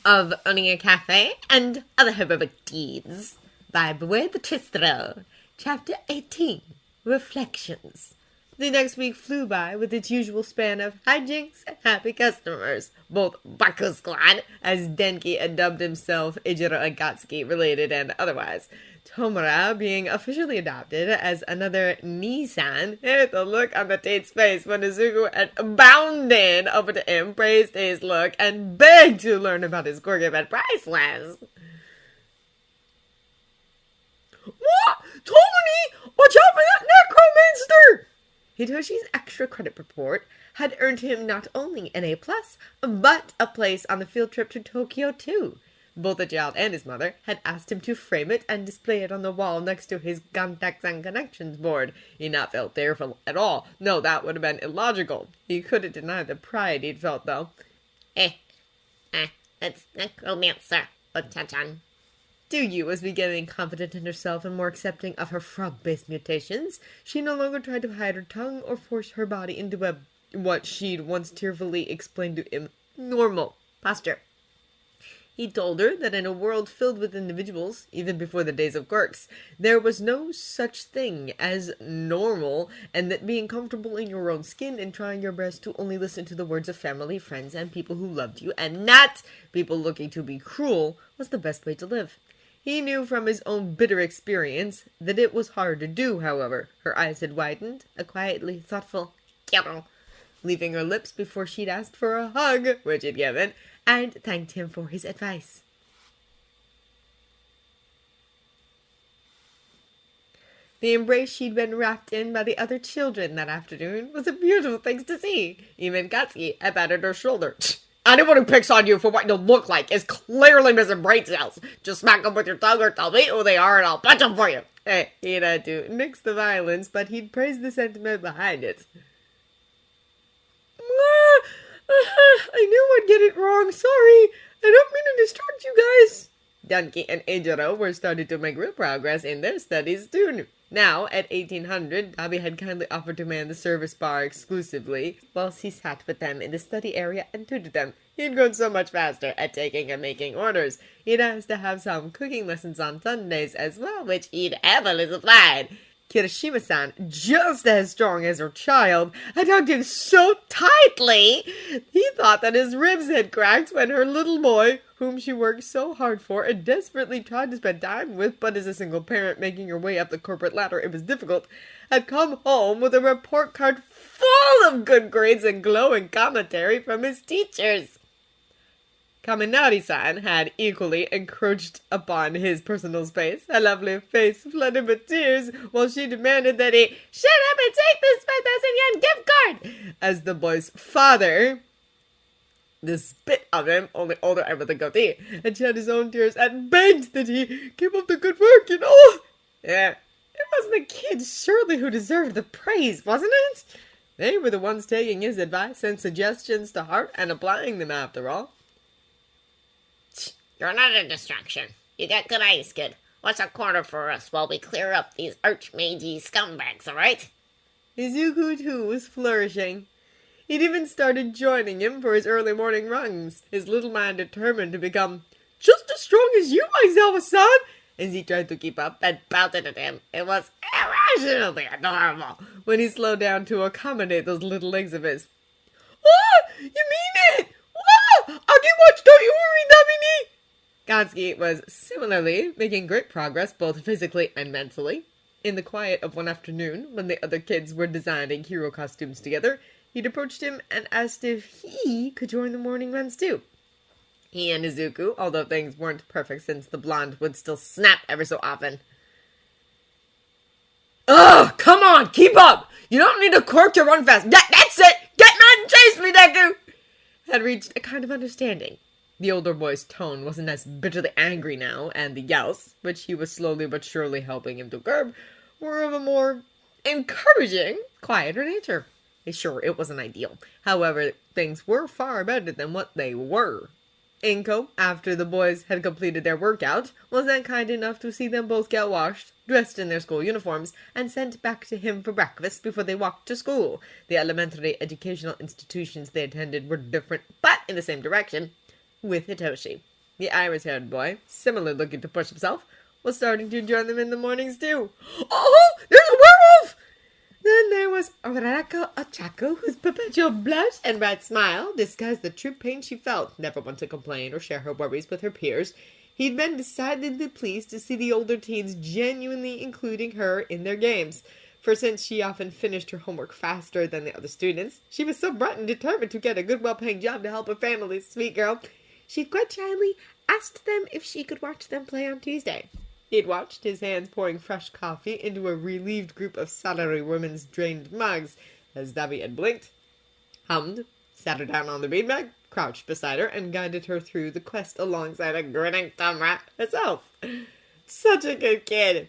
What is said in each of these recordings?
of owning a cafe and other heroic deeds by Beware the Tristro, Chapter 18, Reflections. The next week flew by with its usual span of hijinks and happy customers, both Baku Squad, as Denki had dubbed himself, Ijiro Akatsuki related and otherwise, Tomura being officially adopted as another Nissan. The look on the Tate's face when Isuku had bounded over to him, praised his look, and begged to learn about his quirk and priceless. What? Tomini! Watch out for that necromancer! Hitoshi's extra credit report had earned him not only an A+, but a place on the field trip to Tokyo too. Both the child and his mother had asked him to frame it and display it on the wall next to his contacts and connections board. He had not felt fearful at all. No, that would have been illogical. He couldn't deny the pride he'd felt, though. It's necromancer, Otachan. Tsuyu was becoming confident in herself and more accepting of her frog-based mutations. She no longer tried to hide her tongue or force her body into what she'd once tearfully explained to him, normal posture. He told her that in a world filled with individuals, even before the days of quirks, there was no such thing as normal, and that being comfortable in your own skin and trying your best to only listen to the words of family, friends, and people who loved you, and not people looking to be cruel, was the best way to live. He knew from his own bitter experience that it was hard to do, however. Her eyes had widened, a quietly thoughtful "Kero," leaving her lips before she'd asked for a hug, which he'd given, and thanked him for his advice. The embrace she'd been wrapped in by the other children that afternoon was a beautiful thing to see. Even Katsuki had patted her shoulder. Anyone who picks on you for what you look like is clearly missing brain cells. Just smack them with your tongue or tell me who they are and I'll punch them for you. He'd had to nix the violence, but he'd praised the sentiment behind it. I knew I'd get it wrong. Sorry. I don't mean to distract you guys. Denki and Ijiro were starting to make real progress in their studies too. Now, at 1800, Dobby had kindly offered to man the service bar exclusively, whilst he sat with them in the study area and tutored them. He'd grown so much faster at taking and making orders. He'd asked to have some cooking lessons on Sundays as well, which he'd heavily supplied. Kirishima-san, just as strong as her child, had hugged him so tightly he thought that his ribs had cracked when her little boy, whom she worked so hard for and desperately tried to spend time with, but as a single parent making her way up the corporate ladder it was difficult, had come home with a report card full of good grades and glowing commentary from his teachers. Kaminari-san had equally encroached upon his personal space, a lovely face flooded with tears, while she demanded that he shut up and take this 5,000 yen gift card, as the boy's father, the spit of him, only older and with a goatee, had shed his own tears and begged that he keep up the good work, you know. Yeah, it was the kids surely who deserved the praise, wasn't it? They were the ones taking his advice and suggestions to heart and applying them after all. You're not a distraction. You got good eyes, kid. What's a quarter for us while we clear up these archmagey scumbags, alright? Isuku, too, was flourishing. He'd even started joining him for his early morning runs, his little man determined to become just as strong as you, Aizawa-san, as he tried to keep up and pouted at him. It was irrationally adorable when he slowed down to accommodate those little legs of his. Oh, you mean it? Wow! I'll get watch, don't you worry, Domini! Katsuki was similarly making great progress both physically and mentally. In the quiet of one afternoon, when the other kids were designing hero costumes together, he'd approached him and asked if he could join the morning runs too. He and Isuku, although things weren't perfect since the blonde would still snap ever so often. Ugh, come on, keep up! You don't need a quirk to run fast. That's it! Get mad and chase me, Deku! Had reached a kind of understanding. The older boy's tone wasn't as bitterly angry now, and the yells, which he was slowly but surely helping him to curb, were of a more encouraging, quieter nature. Sure, it wasn't ideal. However, things were far better than what they were. Inko, after the boys had completed their workout, was then kind enough to see them both get washed, dressed in their school uniforms, and sent back to him for breakfast before they walked to school. The elementary educational institutions they attended were different, but in the same direction, with Hitoshi. The iris-haired boy, similarly looking to push himself, was starting to join them in the mornings too. Oh, there's a werewolf! Then there was Oako, whose perpetual blush and bright smile disguised the true pain she felt, never one to complain or share her worries with her peers. He'd been decidedly pleased to see the older teens genuinely including her in their games. For since she often finished her homework faster than the other students, she was so bright and determined to get a good, well-paying job to help her family, sweet girl, she'd quite shyly asked them if she could watch them play on Tuesday. He'd watched, his hands pouring fresh coffee into a relieved group of salary women's drained mugs, as Dobby had blinked, hummed, sat her down on the beanbag, crouched beside her, and guided her through the quest alongside a grinning thumb rat herself. Such a good kid.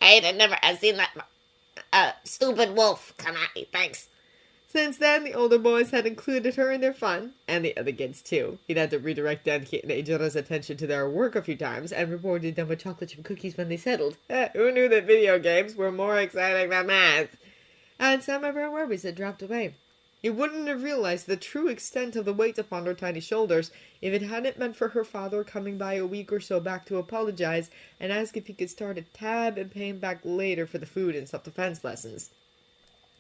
I'd never seen that stupid wolf come at me, thanks. Since then, the older boys had included her in their fun, and the other kids too. He'd had to redirect Denki and Eizawa's attention to their work a few times, and rewarded them with chocolate chip cookies when they settled. Who knew that video games were more exciting than math? And some of her worries had dropped away. He wouldn't have realized the true extent of the weight upon her tiny shoulders if it hadn't been for her father coming by a week or so back to apologize and ask if he could start a tab and pay him back later for the food and self-defense lessons.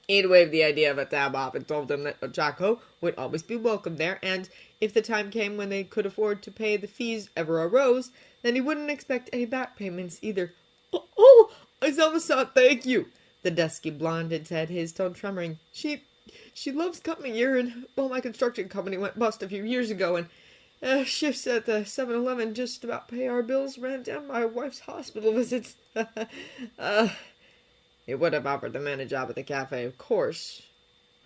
He'd waved the idea of a tab off and told them that Oako would always be welcome there, and if the time came when they could afford to pay the fees ever arose, then he wouldn't expect any back payments either. Oh, Aizawa-san, thank you, the dusky blonde had said, his tone tremoring. She loves coming here, and, well, my construction company went bust a few years ago, and shifts at the 7-Eleven just about pay our bills, ran down my wife's hospital visits. It would have offered the man a job at the cafe, of course.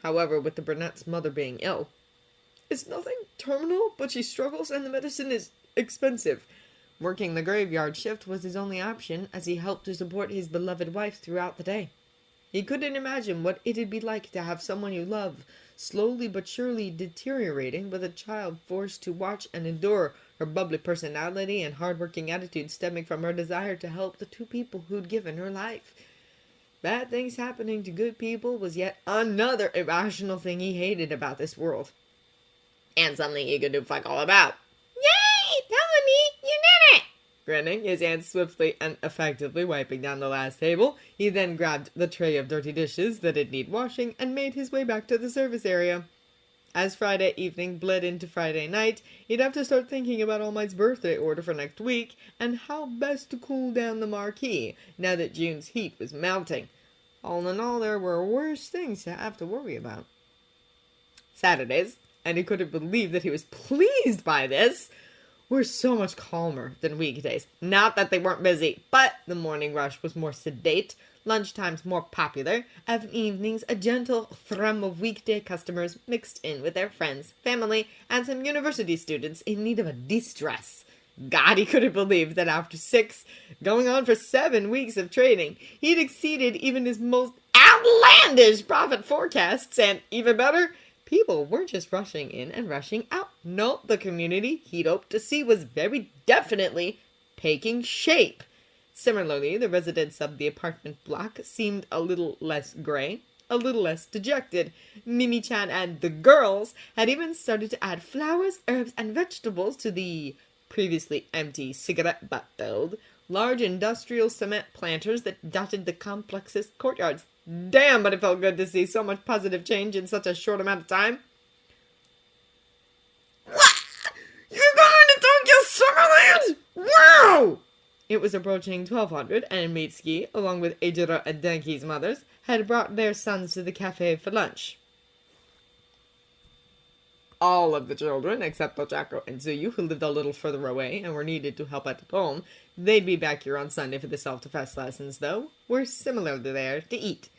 However, with the brunette's mother being ill. It's nothing terminal, but she struggles and the medicine is expensive. Working the graveyard shift was his only option as he helped to support his beloved wife throughout the day. He couldn't imagine what it'd be like to have someone you love slowly but surely deteriorating with a child forced to watch and endure her bubbly personality and hard-working attitude stemming from her desire to help the two people who'd given her life. Bad things happening to good people was yet another irrational thing he hated about this world. And something he could do fuck all about. Yay! Melanie, you did it! Grinning, his hands swiftly and effectively wiping down the last table, he then grabbed the tray of dirty dishes that'd need washing and made his way back to the service area. As Friday evening bled into Friday night, he'd have to start thinking about All Might's birthday order for next week and how best to cool down the marquee now that June's heat was mounting. All in all, there were worse things to have to worry about. Saturdays, and he couldn't believe that he was pleased by this, were so much calmer than weekdays. Not that they weren't busy, but the morning rush was more sedate, lunchtimes more popular, and evenings a gentle thrum of weekday customers mixed in with their friends, family, and some university students in need of a de-stress. God, he couldn't believe that after 6, going on for 7 weeks of training, he'd exceeded even his most outlandish profit forecasts, and even better, people weren't just rushing in and rushing out. No, the community he'd hoped to see was very definitely taking shape. Similarly, the residents of the apartment block seemed a little less gray, a little less dejected. Mimi-chan and the girls had even started to add flowers, herbs, and vegetables to the previously empty cigarette butt filled large industrial cement planters that dotted the complex's courtyards. Damn, but it felt good to see so much positive change in such a short amount of time. What? You're going to Tokyo Summerland? Wow! It was approaching 1200, and Mitsuki, along with Eizawa and Denki's mothers, had brought their sons to the cafe for lunch. All of the children, except Oako and Tsuyu, who lived a little further away and were needed to help at home, they'd be back here on Sunday for the self-defense lessons, though, were similarly there to eat.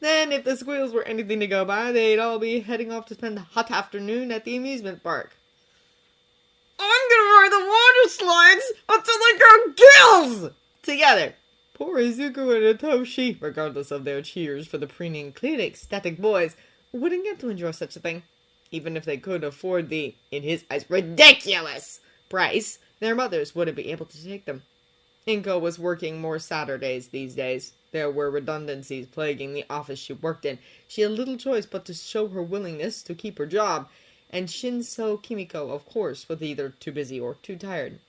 Then, if the squeals were anything to go by, they'd all be heading off to spend the hot afternoon at the amusement park. I'm gonna ride the water slides until I grow gills! Together. Poor Isuku and Hitoshi, regardless of their cheers for the preening, clearly ecstatic boys, wouldn't get to enjoy such a thing. Even if they could afford the, in his eyes, ridiculous price, their mothers wouldn't be able to take them. Inko was working more Saturdays these days. There were redundancies plaguing the office she worked in. She had little choice but to show her willingness to keep her job, and Shinso Kimiko, of course, was either too busy or too tired.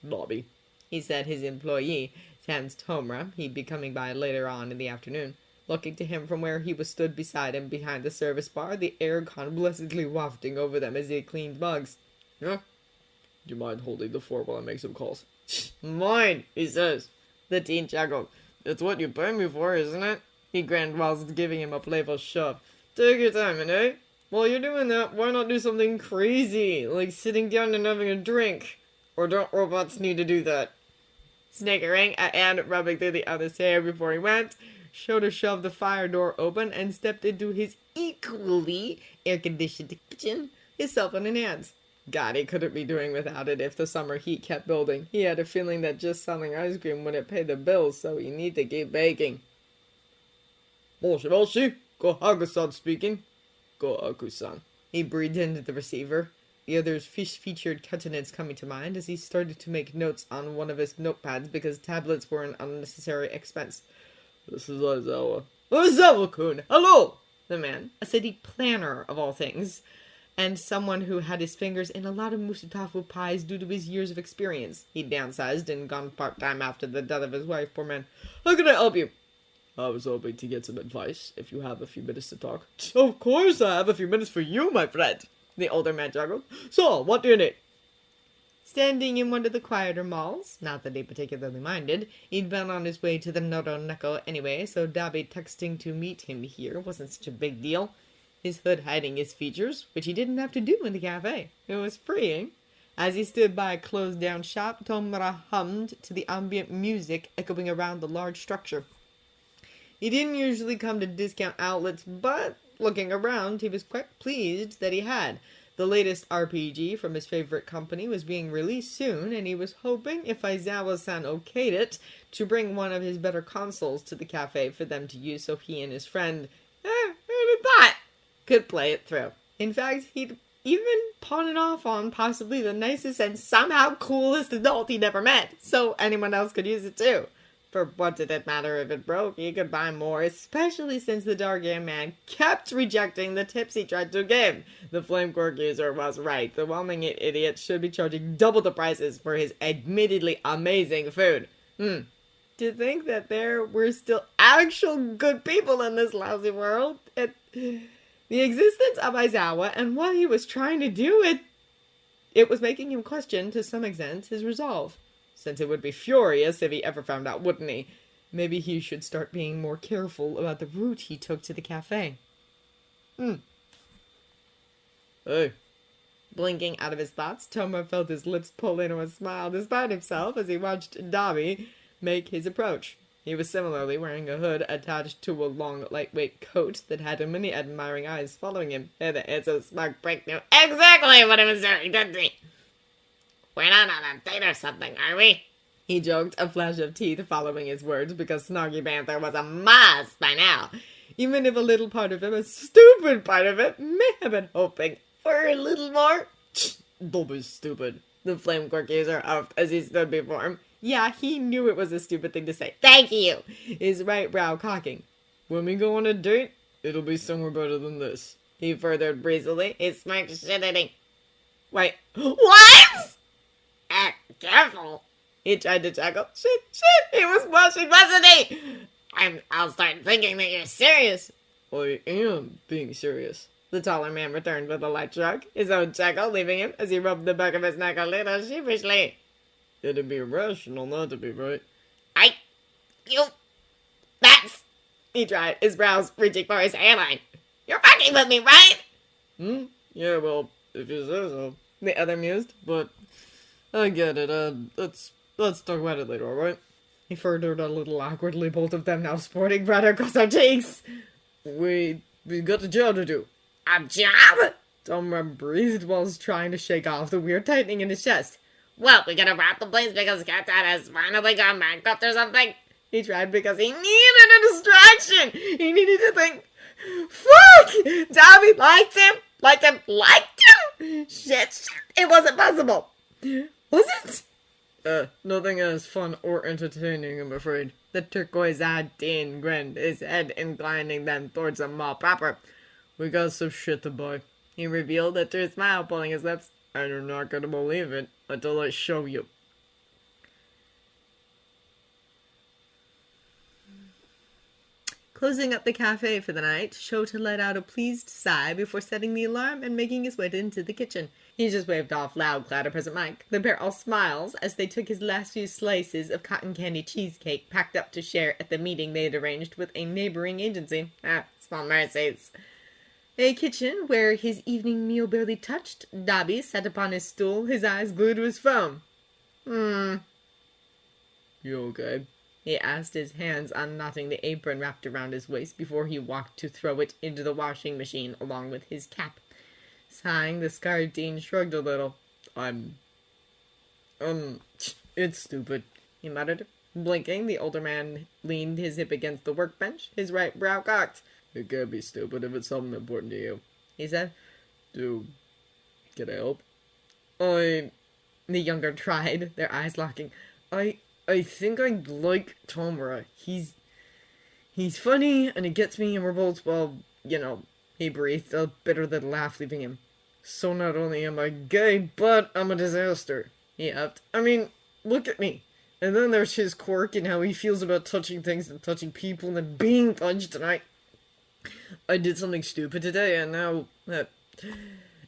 Dobby, He said his employee, sans Tomra, he'd be coming by later on in the afternoon. Looking to him from where he was stood beside him behind the service bar, the air blessedly wafting over them as they cleaned mugs. Yeah? Do you mind holding the fort while I make some calls? Mine, he says. The teen chuckled. It's what you pay me for, isn't it? He grinned whilst giving him a playful shove. Take your time, eh? While you're doing that, why not do something crazy, like sitting down and having a drink? Or don't robots need to do that? Snickering and rubbing through the other's hair before he went, Shouta shoved the fire door open and stepped into his equally air-conditioned kitchen, his cell phone in hands. God, he couldn't be doing without it if the summer heat kept building. He had a feeling that just selling ice cream wouldn't pay the bills, so he needed to keep baking. Moshi, go Haku-san speaking. Go Oako-san. He breathed into the receiver, the other's fish-featured countenance coming to mind as he started to make notes on one of his notepads because tablets were an unnecessary expense. This is Aizawa. Aizawa-kun, hello! The man, a city planner of all things, and someone who had his fingers in a lot of musutafu pies due to his years of experience. He'd downsized and gone part-time after the death of his wife, poor man. How can I help you? I was hoping to get some advice, if you have a few minutes to talk. Of course I have a few minutes for you, my friend, the older man juggled. So, what do you need? Standing in one of the quieter malls, not that he particularly minded, he'd been on his way to the Noroneko anyway, so Dobby texting to meet him here wasn't such a big deal. His hood hiding his features, which he didn't have to do in the cafe. It was freeing. As he stood by a closed-down shop, Tomura hummed to the ambient music echoing around the large structure. He didn't usually come to discount outlets, but looking around, he was quite pleased that he had. The latest RPG from his favorite company was being released soon, and he was hoping, if Aizawa-san okayed it, to bring one of his better consoles to the cafe for them to use so he and his friend, who'd have thought, could play it through. In fact, he'd even pawn it off on possibly the nicest and somehow coolest adult he'd ever met, so anyone else could use it too. For what did it matter if it broke? He could buy more, especially since the dark-haired man kept rejecting the tips he tried to give. The flame quirk user was right. The whelming idiot should be charging double the prices for his admittedly amazing food. To think that there were still actual good people in this lousy world. The existence of Aizawa and what he was trying to do, it was making him question, to some extent, his resolve. Since it would be furious if he ever found out, wouldn't he? Maybe he should start being more careful about the route he took to the cafe. Hey. Blinking out of his thoughts, Toma felt his lips pull into a smile despite himself as he watched Dobby make his approach. He was similarly wearing a hood attached to a long, lightweight coat that had many admiring eyes following him. It's a smug break knew exactly what he was doing, didn't he? We're not on a date or something, are we? He joked, a flash of teeth following his words, because Snoggy Panther was a Must by now. even if a little part of him, a stupid part of it, may have been hoping for a little more. Dobby's stupid. The flame quirk user huffed as he stood before him. Yeah, he knew it was a stupid thing to say. Thank you. His right brow cocking. When we go on a date, it'll be somewhere better than this. He furthered breezily. He smirked shitting. Wait, What? Careful. he tried to chuckle. Shit, he was blushing, wasn't he? I'll start thinking that you're serious. I am being serious. The taller man returned with a light shrug, his own chuckle leaving him as he rubbed the back of his neck a little sheepishly. It'd be irrational not to be, right? That's... He tried, his brows reaching for his hairline. You're fucking with me, right? Yeah, well, if you say so. The other mused. But, I get it, let's talk about it later, alright? He furthered a little awkwardly, both of them now sporting red across their cheeks. We got a job to do. A job? Tomra breathed whilst trying to shake off the weird tightening in his chest. Well, we gotta wrap the place because Cat Dad has finally gone bankrupt or something. He tried because he needed a distraction. He needed to think. Fuck! Dobby liked him. Liked him? Shit. It wasn't possible. Was it? Nothing as fun or entertaining, I'm afraid. The turquoise-eyed teen grinned, his head inclining them towards the mall proper. We got some shit to buy. He revealed it through a smile, pulling his lips. And you're not gonna believe it until I show you. Closing up the cafe for the night, Shouta let out a pleased sigh before setting the alarm and making his way into the kitchen. He just waved off Loud Cloud, a present mic. The pair all smiles as they took his last few slices of cotton candy cheesecake packed up to share at the meeting they had arranged with a neighboring agency. Small mercies. A kitchen where his evening meal barely touched. Dobby sat upon his stool, his eyes glued to his phone. You okay? He asked, his hands unknotting the apron wrapped around his waist before he walked to throw it into the washing machine along with his cap. Sighing, the scarred teen shrugged a little. It's stupid. He muttered. Blinking, the older man leaned his hip against the workbench, his right brow cocked. It can't be stupid if it's something important to you, he said. Can I help? The younger tried, their eyes locking. I think I like Tomura. He's funny, and he gets me, and we're both, well, he breathed, a bitter little laugh leaving him. So not only am I gay, but I'm a disaster. He upped. I mean, look at me. And then there's his quirk and how he feels about touching things and touching people and then being punched, and I did something stupid today, and now,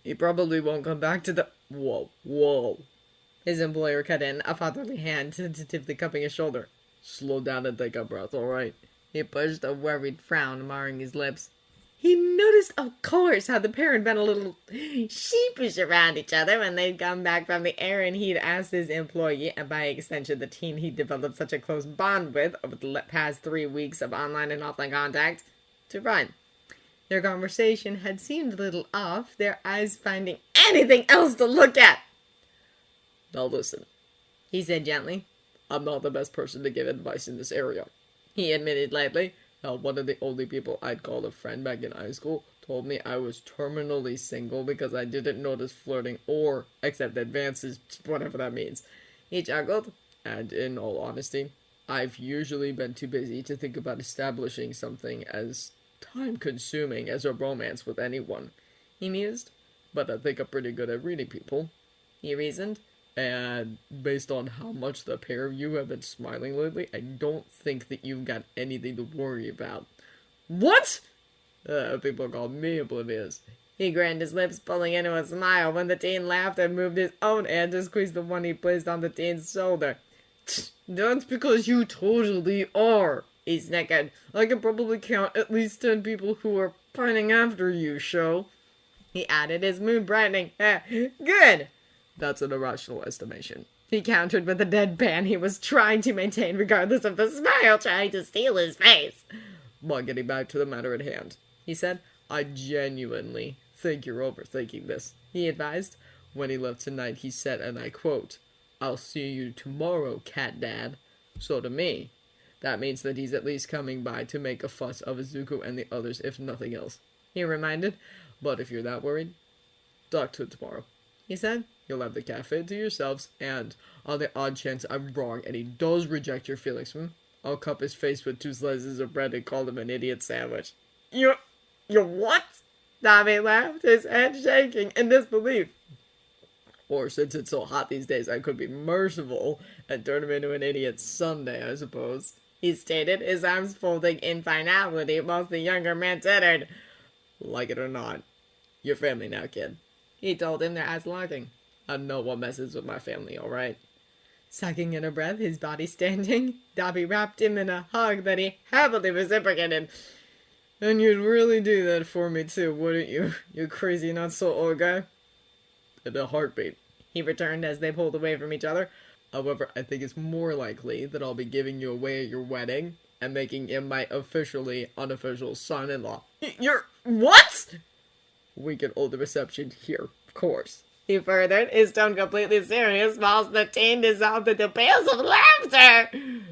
he probably won't come back to the... Whoa. His employer cut in, a fatherly hand tentatively cupping his shoulder. Slow down and take a breath, alright? He pushed, a worried frown marring his lips. He noticed, of course, how the pair had been a little sheepish around each other when they'd come back from the errand he'd asked his employee, and by extension the teen he'd developed such a close bond with over the past 3 weeks of online and offline contact, to run. Their conversation had seemed a little off, their eyes finding anything else to look at. Now listen, he said gently. I'm not the best person to give advice in this area, he admitted lightly. One of the only people I'd call a friend back in high school told me I was terminally single because I didn't notice flirting or accept advances, whatever that means. He chuckled. And in all honesty, I've usually been too busy to think about establishing something as time-consuming as a romance with anyone, he mused. But I think I'm pretty good at reading people, he reasoned. And based on how much the pair of you have been smiling lately, I don't think that you've got anything to worry about. What? People call me oblivious. He grinned his lips, pulling into a smile when the teen laughed and moved his own hand to squeeze the one he placed on the teen's shoulder. That's because you totally are, he snickered. I can probably count at least 10 people who are pining after you, Sho. He added, his mood brightening. Good! That's an irrational estimation, he countered with a deadpan he was trying to maintain regardless of the smile trying to steal his face. But getting back to the matter at hand, he said. I genuinely think you're overthinking this, he advised. When he left tonight, he said, and I quote, "I'll see you tomorrow, cat dad." So to me, that means that he's at least coming by to make a fuss of Isuku and the others, if nothing else, he reminded. But if you're that worried, talk to it tomorrow, he said. You'll have the cafe to yourselves, and on the odd chance I'm wrong and he does reject your feelings, I'll cup his face with 2 slices of bread and call him an idiot sandwich. You're what? Dobby laughed, his head shaking in disbelief. Or since it's so hot these days, I could be merciful and turn him into an idiot Sunday, I suppose, he stated, his arms folding in finality whilst the younger man tittered. Like it or not, you're family now, kid, he told him, their eyes locking. I know what messes with my family, alright? Sucking in a breath, his body standing, Dobby wrapped him in a hug that he happily reciprocated. And you'd really do that for me too, wouldn't you, you crazy not-so-old guy? In a heartbeat, he returned as they pulled away from each other. However, I think it's more likely that I'll be giving you away at your wedding and making him my officially unofficial son-in-law. You're... what? We can hold the reception here, of course, he furthered, his tone completely serious, whilst the teen dissolved into peals of laughter.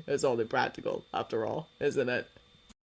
It's only practical, after all, isn't it?